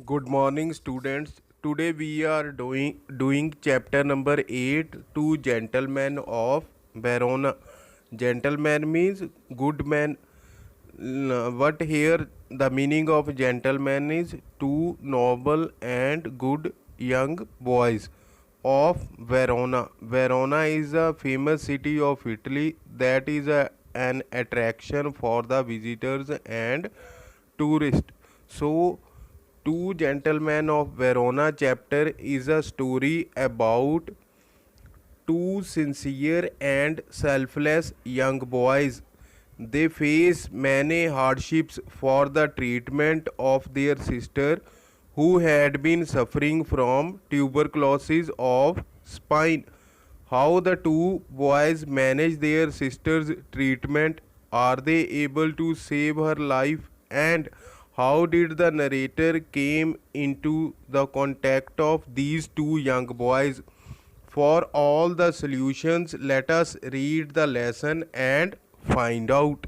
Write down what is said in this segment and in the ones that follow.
Good morning, students. Today we are doing chapter number 8, Two Gentlemen of Verona. Gentleman means good man. What here the meaning of gentleman is two noble and good young boys of Verona. Verona is a famous city of Italy that is an attraction for the visitors and tourists. So Two Gentlemen of Verona chapter is a story about two sincere and selfless young boys. They face many hardships for the treatment of their sister who had been suffering from tuberculosis of spine. How the two boys manage their sister's treatment? Are they able to save her life? And how did the narrator came into the contact of these two young boys? For all the solutions, let us read the lesson and find out.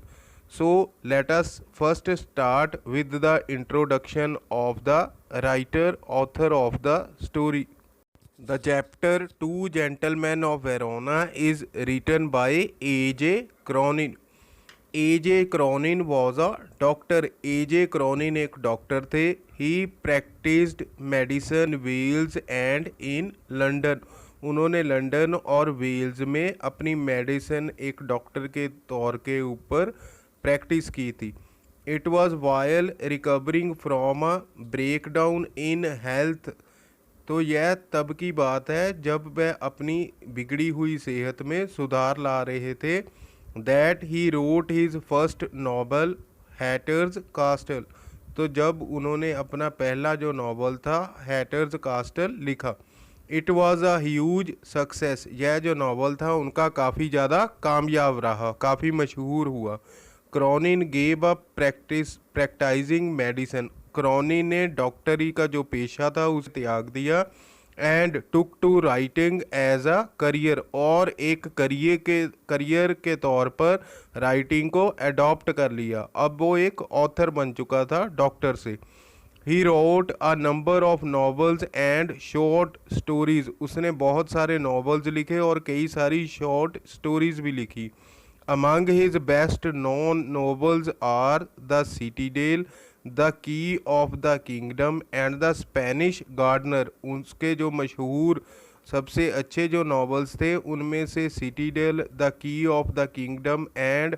So, let us first start with the introduction of the writer, author of the story. The chapter Two Gentlemen of Verona is written by A.J. Cronin. A.J. Cronin was a doctor. A.J. Cronin एक doctor थे. He practiced medicine Wales and in London. उन्होंने London और Wales में अपनी medicine एक doctor के तौर के ऊपर प्रैक्टिस की थी. It was while recovering from a breakdown in health. तो यह तब की बात है जब वह अपनी बिगड़ी हुई सेहत में सुधार ला रहे थे. That he wrote his first novel haters कास्टल. तो जब उन्होंने अपना पहला जो नॉवल था हैटर्स कास्टल लिखा. It was a huge success. यह जो नावल था उनका काफ़ी ज़्यादा कामयाब रहा, काफ़ी मशहूर हुआ. Cronin gave up practising medicine. Cronin ने डॉक्टरी का जो पेशा था उसे त्याग दिया. And took to writing as a career. और एक करियर के तौर पर राइटिंग को अडॉप्ट कर लिया. अब वो एक ऑथर बन चुका था डॉक्टर से. He wrote a number of novels and short stories. उसने बहुत सारे novels लिखे और कई सारी short stories भी लिखी. Among his best known novels are The Citadel, The Key of the Kingdom and The Spanish Gardener. उसके जो मशहूर सबसे अच्छे जो novels थे उनमें से Citadel, The Key of the Kingdom and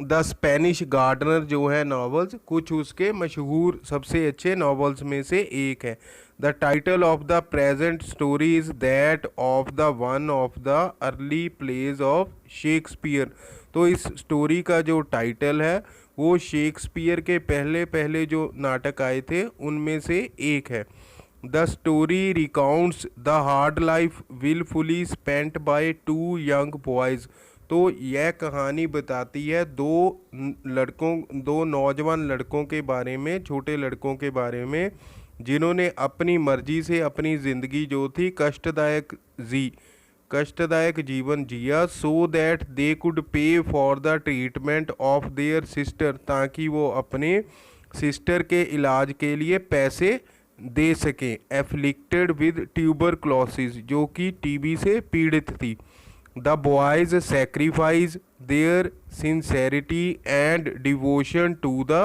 the Spanish gardener जो है नावल्स कुछ उसके मशहूर सबसे अच्छे नावल्स में से एक है. The title of the present story is that of the one of the early plays of Shakespeare. तो इस स्टोरी का जो टाइटल है वो शेक्सपियर के पहले पहले जो नाटक आए थे उनमें से एक है. The story recounts the hard life wilfully spent by two young boys. तो यह कहानी बताती है दो नौजवान लड़कों के बारे में, छोटे लड़कों के बारे में जिन्होंने अपनी मर्जी से अपनी ज़िंदगी जो थी कष्टदायक जीवन जिया. सो दैट दे कुड पे for the treatment of their sister. ताकि वो अपने सिस्टर के इलाज के लिए पैसे दे सकें. एफ्लिक्टेड विद ट्यूबरक्लोसिस, जो कि टीबी से पीड़ित थी. The boys sacrifice their sincerity and devotion to the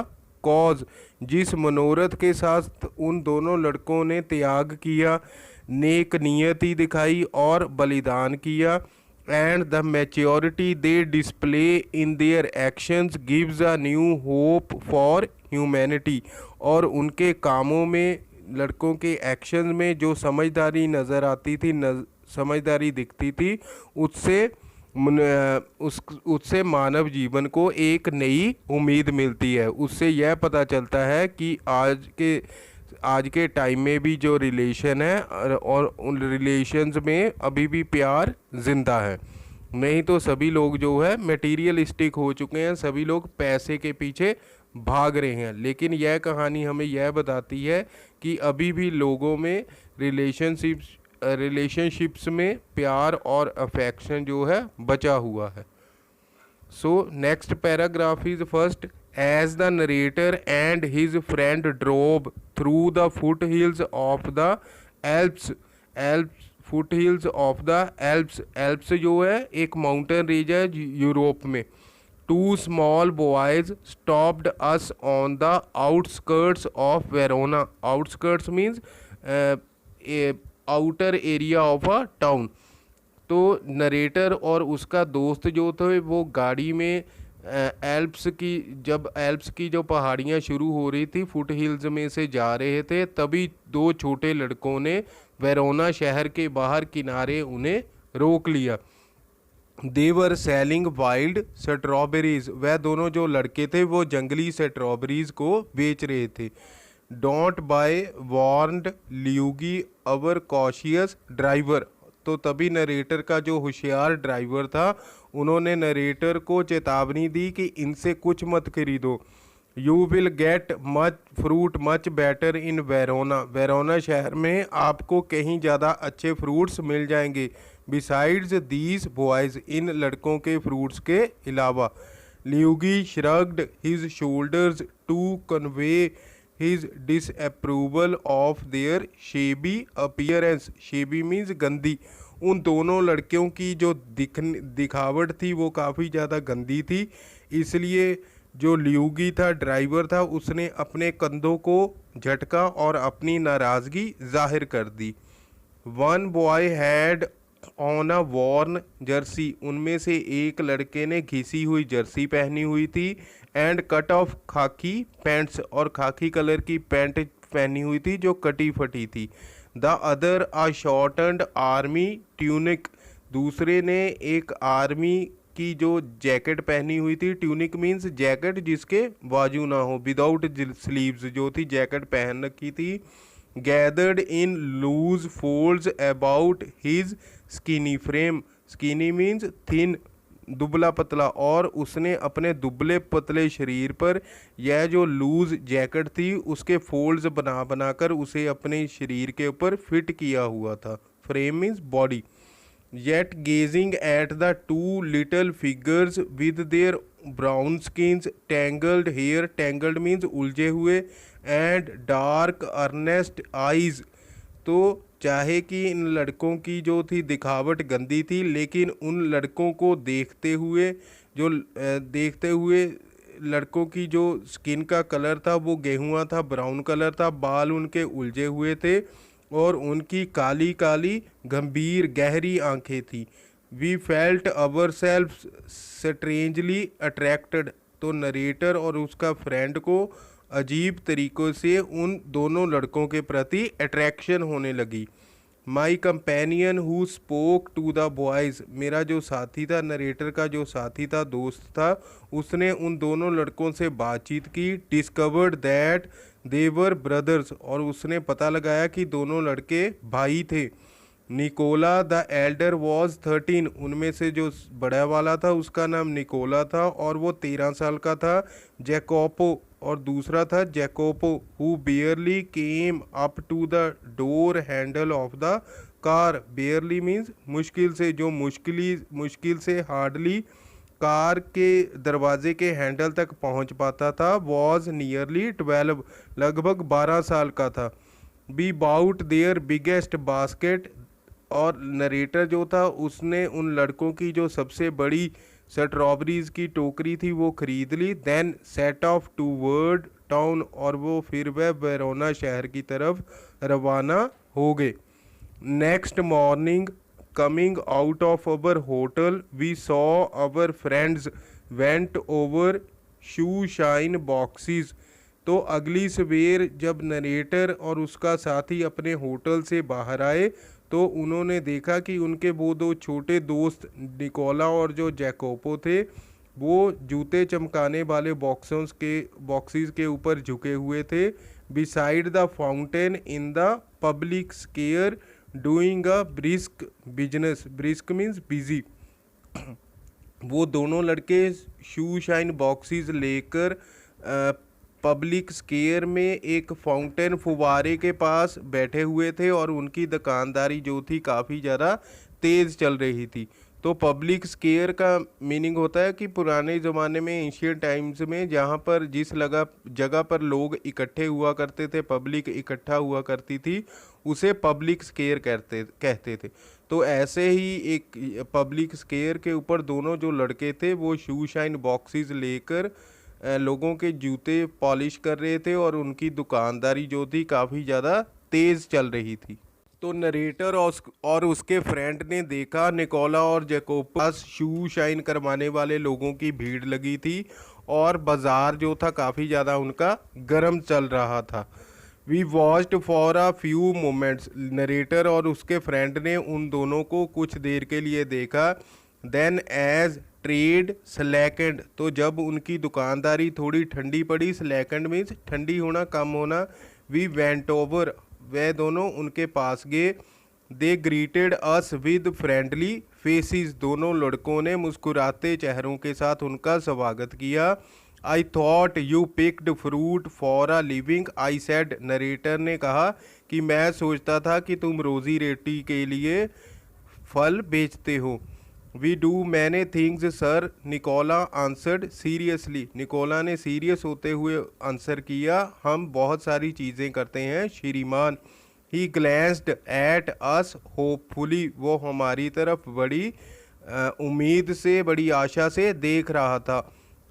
cause. जिस मनोरथ के साथ उन दोनों लड़कों ने त्याग किया, नेक नियति दिखाई और बलिदान किया. And the maturity they display in their actions gives a new hope for humanity. और उनके कामों में, लड़कों के एक्शंस में जो समझदारी नज़र आती थी, समझदारी दिखती थी, उससे मानव जीवन को एक नई उम्मीद मिलती है. उससे यह पता चलता है कि आज के टाइम में भी जो रिलेशन है और उन रिलेशंस में अभी भी प्यार जिंदा है. नहीं तो सभी लोग जो है मटेरियलिस्टिक हो चुके हैं, सभी लोग पैसे के पीछे भाग रहे हैं. लेकिन यह कहानी हमें यह बताती है कि अभी भी लोगों में रिलेशनशिप्स में प्यार और अफेक्शन जो है बचा हुआ है. So next paragraph is first. as the narrator and his friend drove through the foothills of the Alps foothills of the Alps जो है एक माउंटेन रेंज है यूरोप में. Two small boys stopped us on the outskirts of Verona. Outskirts means a outer area of a town. तो narrator और उसका दोस्त जो थे वो गाड़ी में एल्प्स की जो पहाड़ियाँ शुरू हो रही थी फुट हिल्स में से जा रहे थे, तभी दो छोटे लड़कों ने वेरोना शहर के बाहर किनारे उन्हें रोक लिया. देवर सेलिंग वाइल्ड स्ट्रॉबेरीज. वह दोनों जो लड़के थे वो जंगली स्ट्रॉबेरीज को बेच रहे थे. Don't buy warned Luigi our cautious driver. तो तभी नरेटर का जो होशियार ड्राइवर था उन्होंने नरेटर को चेतावनी दी कि इनसे कुछ मत खरीदो. You will get much fruit much better in Verona. Verona शहर में आपको कहीं ज़्यादा अच्छे फ्रूट्स मिल जाएंगे. Besides these boys. इन लड़कों के फ्रूट्स के अलावा. Luigi shrugged his shoulders to convey his disapproval of their shabby appearance. Shabby means गंदी. उन दोनों लड़कियों की जो दिखावट थी वो काफ़ी ज़्यादा गंदी थी, इसलिए जो ल्यूगी था ड्राइवर था उसने अपने कंधों को झटका और अपनी नाराज़गी जाहिर कर दी. One boy had on a worn jersey. उनमें से एक लड़के ने घिसी हुई जर्सी पहनी हुई थी. एंड कट ऑफ खाकी पैंट्स. और खाकी कलर की पैंट पहनी हुई थी जो कटी फटी थी. The other a shortened army tunic. दूसरे ने एक आर्मी की जो जैकेट पहनी हुई थी. ट्यूनिक मीन्स जैकेट जिसके बाजू ना हो, विदाउट स्लीव्स जो थी जैकेट पहन रखी थी. Gathered in loose folds about his skinny frame. Skinny means thin, दुबला पतला. और उसने अपने दुबले पतले शरीर पर यह जो लूज जैकेट थी उसके फोल्ड्स बना बनाकर उसे अपने शरीर के ऊपर फिट किया हुआ था. Frame means body. Yet gazing at the two little figures with their brown skins, tangled hair, tangled means उलझे हुए, and dark earnest eyes. तो चाहे कि इन लड़कों की जो थी दिखावट गंदी थी, लेकिन उन लड़कों को देखते हुए लड़कों की जो स्किन का कलर था वो गेहुआ था, ब्राउन कलर था. बाल उनके उलझे हुए थे और उनकी काली काली गंभीर गहरी आंखें थी. We felt our self strangely attracted. तो नरेटर और उसका फ्रेंड को अजीब तरीक़ों से उन दोनों लड़कों के प्रति अट्रैक्शन होने लगी. My companion who spoke to the boys. मेरा जो साथी था, नरेटर का जो साथी था, दोस्त था, उसने उन दोनों लड़कों से बातचीत की. Discovered that they were brothers. और उसने पता लगाया कि दोनों लड़के भाई थे. Nicola the elder was 13. उनमें से जो बड़ा वाला था उसका नाम निकोला था और वो 13 साल का था. जैकोपो और दूसरा था Jacopo who barely came up to the door handle of the car. Barely means मुश्किल से, जो मुश्किल से, हार्डली कार के दरवाजे के हैंडल तक पहुंच पाता था. Was nearly 12. लगभग 12 साल का था. We bought their biggest basket. और नरेटर जो था उसने उन लड़कों की जो सबसे बड़ी स्ट्रॉबेरीज की टोकरी थी वो खरीद ली. Then set off toward town. और वो फिर वह वेरोना शहर की तरफ रवाना हो गए. Next morning coming out of our hotel we saw our friends went over shoe shine boxes. तो अगली सवेर जब नरेटर और उसका साथी अपने होटल से बाहर आए तो उन्होंने देखा कि उनके वो दो छोटे दोस्त निकोला और जो जैकोपो थे वो जूते चमकाने वाले बॉक्सेस के ऊपर झुके हुए थे. Beside the fountain in the public square doing a brisk business. Brisk means busy. वो दोनों लड़के शू शाइन बॉक्सेस लेकर पब्लिक स्क्वायर में एक फाउंटेन फुवारे के पास बैठे हुए थे और उनकी दुकानदारी जो थी काफ़ी ज़्यादा तेज़ चल रही थी. तो तो पब्लिक स्केयर का मीनिंग होता है कि पुराने ज़माने में, एंशियंट टाइम्स में, जहाँ पर जिस जगह पर लोग इकट्ठे हुआ करते थे, पब्लिक इकट्ठा हुआ करती थी, उसे पब्लिक स्केयर कहते थे। तो ऐसे ही एक पब्लिक स्केयर के ऊपर दोनों जो लड़के थे वो शू शाइन बॉक्सेस लेकर लोगों के जूते पॉलिश कर रहे थे और उनकी दुकानदारी जो थी काफ़ी ज़्यादा तेज़ चल रही थी। तो नरेटर और उसके फ्रेंड ने देखा निकोला और जैकोब पास शू शाइन करवाने वाले लोगों की भीड़ लगी थी और बाज़ार जो था काफ़ी ज़्यादा उनका गर्म चल रहा था। We watched for a few moments, narrator और उसके फ्रेंड ने उन दोनों को कुछ देर के लिए देखा। देन एज ट्रेड स्लैकेंड, तो जब उनकी दुकानदारी थोड़ी ठंडी पड़ी, स्लैकेंड मीन्स ठंडी होना, कम होना, वी वेंट ओवर, वे दोनों उनके पास गए। They greeted us with friendly faces, दोनों लड़कों ने मुस्कुराते चेहरों के साथ उनका स्वागत किया। I thought you picked fruit for a living, I said, narrator ने कहा कि मैं सोचता था कि तुम रोजी रोटी के लिए फल बेचते हो। We do many things sir, Nicola answered seriously, Nicola ने सीरियस होते हुए आंसर किया, हम बहुत सारी चीज़ें करते हैं श्रीमान। ही ग्लैंस्ड एट अस होपफुली, वो हमारी तरफ बड़ी उम्मीद से, बड़ी आशा से देख रहा था।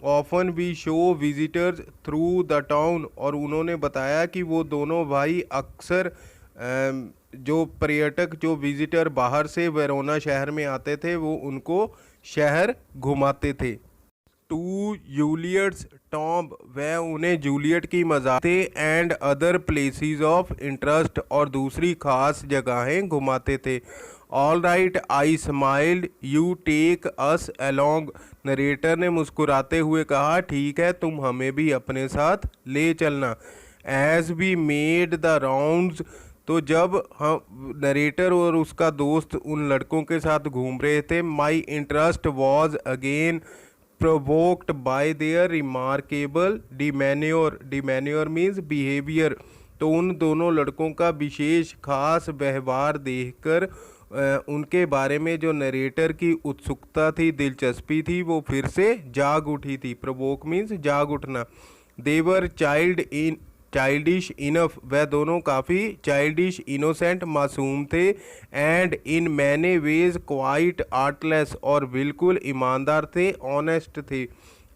Often we show visitors through the town, और उन्होंने बताया कि वो दोनों भाई अक्सर जो पर्यटक, जो विजिटर बाहर से वेरोना शहर में आते थे, वो उनको शहर घुमाते थे। टू जूलियट्स टॉम्ब, वह उन्हें जूलियट की मज़ार and other places of interest, और दूसरी खास जगहें घुमाते थे। All right I smiled, you take us along, narrator ने मुस्कुराते हुए कहा, ठीक है, तुम हमें भी अपने साथ ले चलना। As we made the rounds, तो जब हम, नरेटर और उसका दोस्त उन लड़कों के साथ घूम रहे थे, my interest was again provoked by their remarkable demeanour, demeanour means behaviour, तो उन दोनों लड़कों का विशेष खास व्यवहार देखकर उनके बारे में जो नरेटर की उत्सुकता थी, दिलचस्पी थी, वो फिर से जाग उठी थी। प्रोवोक मीन्स जाग उठना। देवर चाइल्डिश इनफ, वह दोनों काफ़ी चाइल्डिश, इनोसेंट, मासूम थे। And in many ways quite artless, और बिल्कुल ईमानदार थे, ऑनेस्ट थे।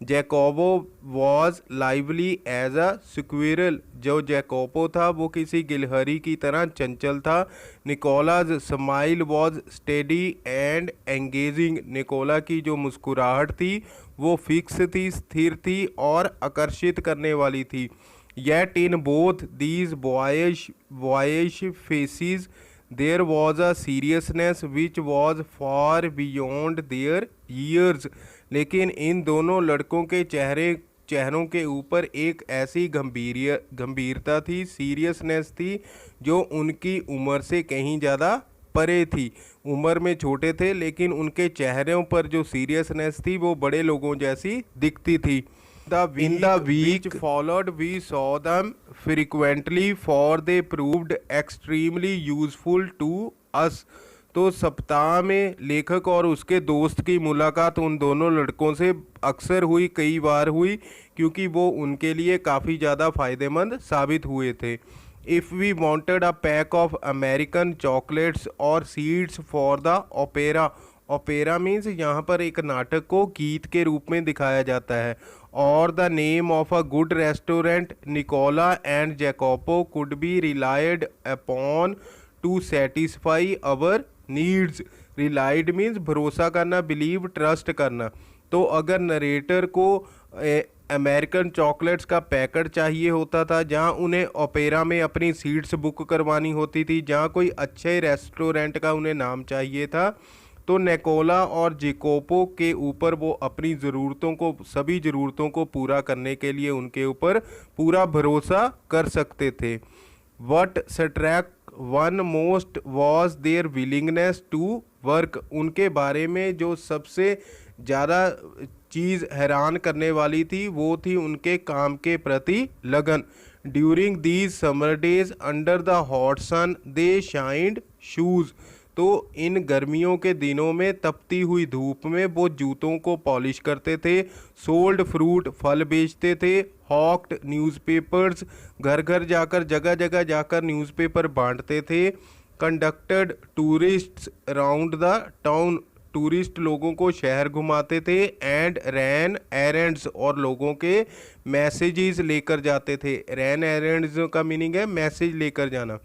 Jacopo was lively as a squirrel, जो जैकोबो था वो किसी गिलहरी की तरह चंचल था। Nicola's smile was steady and engaging, Nicola की जो मुस्कुराहट थी वो फिक्स थी, स्थिर थी और आकर्षित करने वाली थी। Yet in both these boyish faces there was a seriousness which was far beyond their years, लेकिन इन दोनों लड़कों के चेहरों के ऊपर एक ऐसी गंभीरता थी, सीरियसनेस थी, जो उनकी उम्र से कहीं ज़्यादा परे थी। उम्र में छोटे थे लेकिन उनके चेहरों पर जो सीरियसनेस थी वो बड़े लोगों जैसी दिखती थी। In the week followed we saw them frequently, for they proved extremely useful to us, तो सप्ताह में लेखक और उसके दोस्त की मुलाकात उन दोनों लड़कों से अक्सर हुई, कई बार हुई, क्योंकि वो उनके लिए काफ़ी ज़्यादा फ़ायदेमंद साबित हुए थे। If we wanted a pack of American chocolates or seeds for the opera, opera means यहाँ पर एक नाटक को गीत के रूप में दिखाया जाता है, और the name of a good restaurant, Nicola and Jacopo could be relied upon to satisfy our needs. Relied means भरोसा करना, बिलीव ट्रस्ट करना। तो अगर नरेटर को अमेरिकन चॉकलेट्स का पैकेट चाहिए होता था, जहां उन्हें ओपेरा में अपनी सीट्स बुक करवानी होती थी, जहां कोई अच्छे रेस्टोरेंट का उन्हें नाम चाहिए था, तो निकोला और जैकोबो के ऊपर वो अपनी ज़रूरतों को, सभी ज़रूरतों को पूरा करने के लिए उनके ऊपर पूरा भरोसा कर सकते थे। What struck one most was their willingness to work, उनके बारे में जो सबसे ज़्यादा चीज़ हैरान करने वाली थी वो थी उनके काम के प्रति लगन। During these summer days under the hot sun they shined shoes, तो इन गर्मियों के दिनों में तपती हुई धूप में वो जूतों को पॉलिश करते थे, सोल्ड फ्रूट फल बेचते थे, हॉक्ड न्यूज़पेपर्स घर घर जाकर जगह जगह जाकर न्यूज़पेपर बांटते थे, conducted tourists around the town tourist लोगों को शहर घुमाते थे, एंड रैन एरेंड्स और लोगों के मैसेजेस लेकर जाते थे। रैन एरेंड्स का मीनिंग है मैसेज लेकर जाना।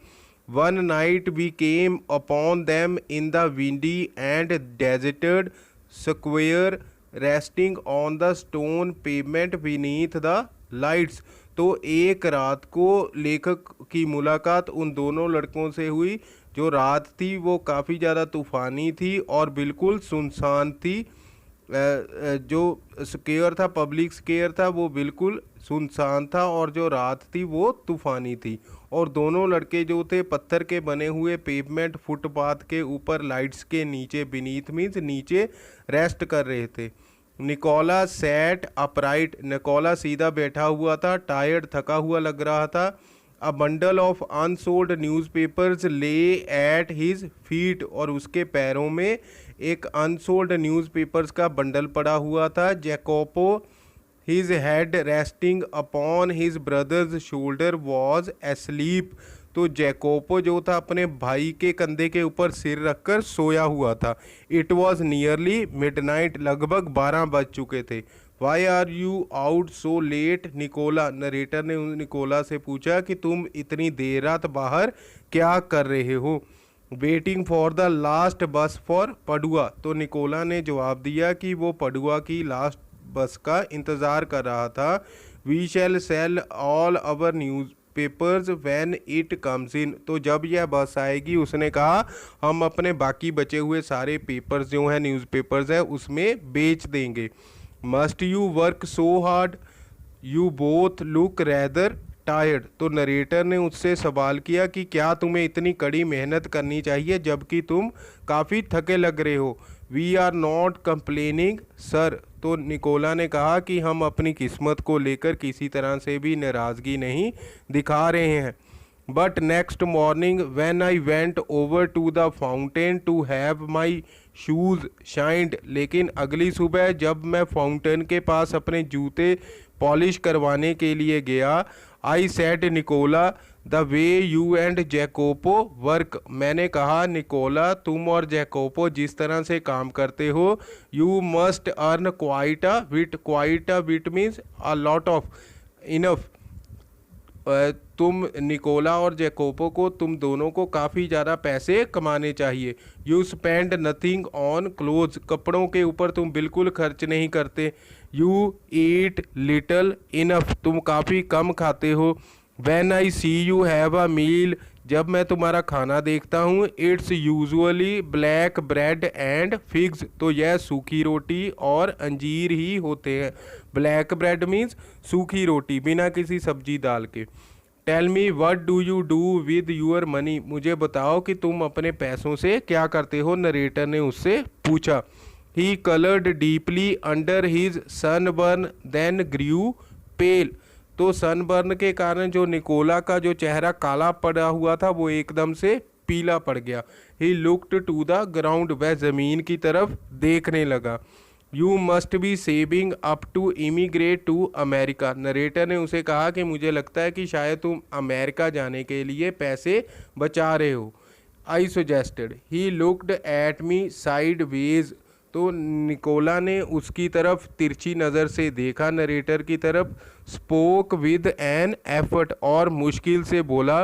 One night we came upon them in the windy and deserted square resting on the stone pavement beneath the lights. तो एक रात को लेखक की मुलाकात उन दोनों लड़कों से हुई। जो रात थी वो काफ़ी ज़्यादा तूफ़ानी थी और बिल्कुल सुनसान थी। जो स्क्वेयर था, पब्लिक स्क्वेयर था, वो बिल्कुल सुनसान था और जो रात थी वो तूफ़ानी थी। और दोनों लड़के जो थे पत्थर के बने हुए पेवमेंट फुटपाथ के ऊपर लाइट्स के नीचे, बीनीथ मीन्स नीचे, रेस्ट कर रहे थे। निकोला सैट अपराइट, निकोला सीधा बैठा हुआ था, टायर्ड थका हुआ लग रहा था। A bundle of unsold newspapers ले एट हिज फीट, और उसके पैरों में एक अनसोल्ड न्यूज़पेपर्स का बंडल पड़ा हुआ था। Jacopo his head resting upon his brother's shoulder was asleep, तो जैकोपो जो था अपने भाई के कंधे के ऊपर सिर रखकर सोया हुआ था। इट वॉज नियरली मिडनाइट, लगभग 12 बज चुके थे। Why are you out so late Nicola, narrator ने निकोला से पूछा कि तुम इतनी देर रात बाहर क्या कर रहे हो। वेटिंग फॉर द लास्ट बस फॉर पडुआ, तो निकोला ने जवाब दिया कि वो पडुआ की लास्ट बस का इंतज़ार कर रहा था। We shall sell all our newspapers when it comes in, तो जब यह बस आएगी, उसने कहा, हम अपने बाकी बचे हुए सारे पेपर्स जो हैं, न्यूज़पेपर्स हैं, उसमें बेच देंगे। Must you work so hard, you both look rather tired, तो नरेटर ने उससे सवाल किया कि क्या तुम्हें इतनी कड़ी मेहनत करनी चाहिए जबकि तुम काफ़ी थके लग रहे हो। We are not complaining sir, तो निकोला ने कहा कि हम अपनी किस्मत को लेकर किसी तरह से भी नाराज़गी नहीं दिखा रहे हैं। But next morning when I went over to the fountain to have my shoes shined, लेकिन अगली सुबह जब मैं फाउंटेन के पास अपने जूते पॉलिश करवाने के लिए गया, I said Nicola the way you and Jacopo work, मैंने कहा निकोला तुम और जैकोपो जिस तरह से काम करते हो, you must earn quite a bit means a lot of, enough, तुम निकोला और जैकोपो को, तुम दोनों को काफ़ी ज़्यादा पैसे कमाने चाहिए। You spend nothing on clothes, कपड़ों के ऊपर तुम बिल्कुल खर्च नहीं करते। यू ईट लिटल इनफ, तुम काफ़ी कम खाते हो। When I see you have a meal, जब मैं तुम्हारा खाना देखता हूँ, it's usually black bread and figs, तो यह सूखी रोटी और अंजीर ही होते हैं। ब्लैक ब्रेड मीन्स सूखी रोटी बिना किसी सब्जी डाल के। Tell me what do you do with your money, मुझे बताओ कि तुम अपने पैसों से क्या करते हो, नरेटर ने उससे पूछा। He coloured deeply under his sunburn then grew pale, तो सनबर्न के कारण जो निकोला का जो चेहरा काला पड़ा हुआ था वो एकदम से पीला पड़ गया। He looked to the ground, वह ज़मीन की तरफ देखने लगा। You must be saving up to emigrate to America, narrator ने उसे कहा कि मुझे लगता है कि शायद तुम अमेरिका जाने के लिए पैसे बचा रहे हो। I suggested, he looked at me sideways, तो निकोला ने उसकी तरफ तिरछी नज़र से देखा, नरेटर की तरफ। स्पोक विद एन एफर्ट, और मुश्किल से बोला,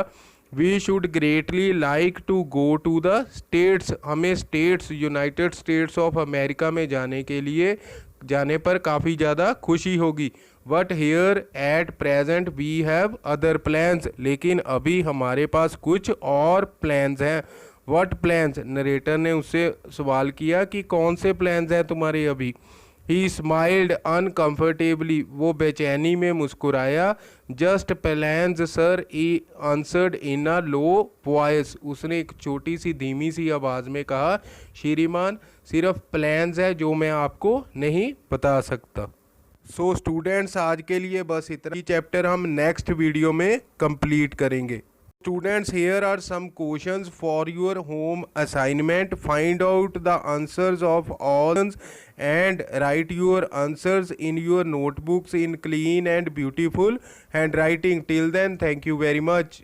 we should greatly like to go to the States, हमें States, United States of America में जाने पर काफ़ी ज़्यादा खुशी होगी। But here at present we have other plans, लेकिन अभी हमारे पास कुछ और प्लान्स हैं। व्हाट प्लान्स, नरेटर ने उससे सवाल किया कि कौन से प्लान्स हैं तुम्हारे अभी। ही स्माइल्ड अनकम्फर्टेबली, वो बेचैनी में मुस्कुराया। जस्ट प्लान्स सर, ई आंसर्ड इन अ लो वॉइस, उसने एक छोटी सी धीमी सी आवाज़ में कहा, श्रीमान सिर्फ प्लान्स है जो मैं आपको नहीं बता सकता। सो स्टूडेंट्स, आज के लिए बस इतना ही चैप्टर हम नेक्स्ट वीडियो में कंप्लीट करेंगे। Students, here are some questions for your home assignment. Find out the answers of all and write your answers in your notebooks in clean and beautiful handwriting. Till then, thank you very much.